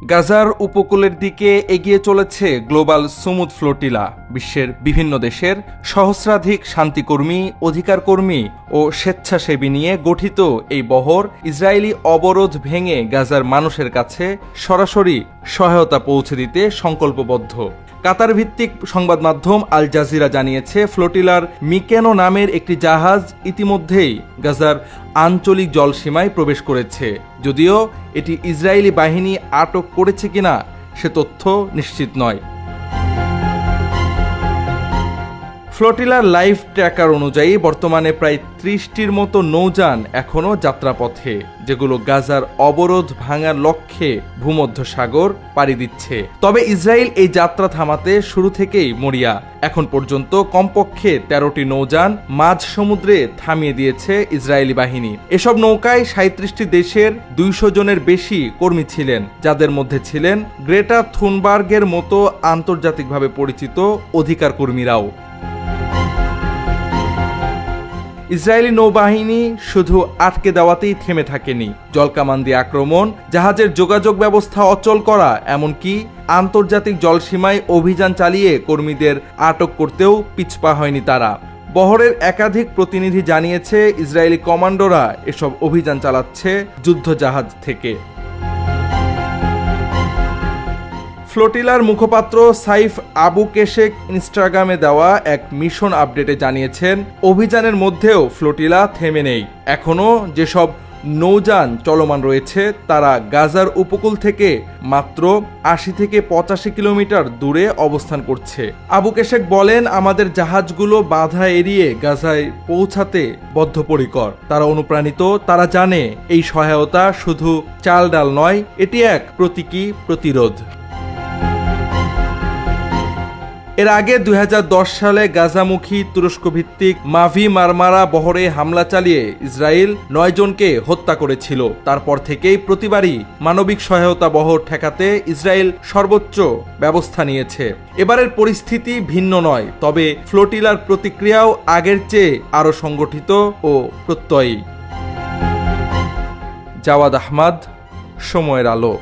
গাজার উপকূলের দিকে এগিয়ে চলেছে গ্লোবাল সুমুদ ফ্লোটিলা। বিশ্বের বিভিন্ন দেশের সহস্রাধিক শান্তিকর্মী, অধিকারকর্মী ও স্বেচ্ছাসেবী নিয়ে গঠিত এই বহর ইসরায়েলি অবরোধ ভেঙে গাজার মানুষের কাছে সরাসরি সহায়তা পৌঁছে দিতে সংকল্পবদ্ধ। কাতার ভিত্তিক সংবাদ মাধ্যম আল জাজিরা জানিয়েছে, ফ্লোটিলার মিকেনো নামের একটি জাহাজ ইতিমধ্যেই গাজার আঞ্চলিক জলসীমায় প্রবেশ করেছে। যদিও এটি ইসরায়েলি বাহিনী আটক করেছে কিনা সে তথ্য নিশ্চিত নয়। ফ্লোটিলার লাইভ ট্র্যাকার অনুযায়ী বর্তমানে প্রায় ৩০টির মতো নৌযান এখনও যাত্রাপথে, যেগুলো গাজার অবরোধ ভাঙার লক্ষ্যে ভূমধ্যসাগর পাড়ি দিচ্ছে। তবে ইসরায়েল এই যাত্রা থামাতে শুরু থেকেই মরিয়া। এখন পর্যন্ত কমপক্ষে ১৩টি নৌযান মাঝ সমুদ্রে থামিয়ে দিয়েছে ইসরায়েলি বাহিনী। এসব নৌকায় ৩৭টি দেশের ২০০ জনের বেশি কর্মী ছিলেন, যাদের মধ্যে ছিলেন গ্রেটা থুনবার্গের মতো আন্তর্জাতিকভাবে পরিচিত অধিকার কর্মীরাও। ইসরায়েলি নৌবাহিনী শুধু আটকে দেওয়াতেই থেমে থাকেনি। জলকামান দিয়ে আক্রমণ, জাহাজের যোগাযোগ ব্যবস্থা অচল করা, এমনকি আন্তর্জাতিক জলসীমায় অভিযান চালিয়ে কর্মীদের আটক করতেও পিছপা হয়নি তারা। বহরের একাধিক প্রতিনিধি জানিয়েছে, ইসরায়েলি কমান্ডোরা এসব অভিযান চালাচ্ছে যুদ্ধজাহাজ থেকে। ফ্লোটিলার মুখপাত্র সাইফ আবু কেশেক ইনস্টাগ্রামে দেওয়া এক মিশন আপডেটে জানিয়েছেন, অভিযানের মধ্যেও ফ্লোটিলা থেমে নেই। এখনও যেসব নৌযান চলমান রয়েছে তারা গাজার উপকূল থেকে মাত্র ৮০ থেকে ৮৫ কিলোমিটার দূরে অবস্থান করছে। আবু কেশেক বলেন, আমাদের জাহাজগুলো বাধা এড়িয়ে গাজায় পৌঁছাতে বদ্ধপরিকর। তারা অনুপ্রাণিত, তারা জানে এই সহায়তা শুধু চাল ডাল নয়, এটি এক প্রতীকী প্রতিরোধ। এর আগে ২০১০ সালে গাজামুখী তুরস্ক ভিত্তিক মাভি মারমারা বহরে হামলা চালিয়ে ইসরায়েল ৯ জনকে হত্যা করেছিল। তারপর থেকেই প্রতিবারই মানবিক সহায়তা বহর ঠেকাতে ইসরায়েল সর্বোচ্চ ব্যবস্থা নিয়েছে। এবারের পরিস্থিতি ভিন্ন নয়, তবে ফ্লোটিলার প্রতিক্রিয়াও আগের চেয়ে আরও সংগঠিত ও প্রত্যয়ী। জাওয়াদ আহমদ, সময়ের আলো।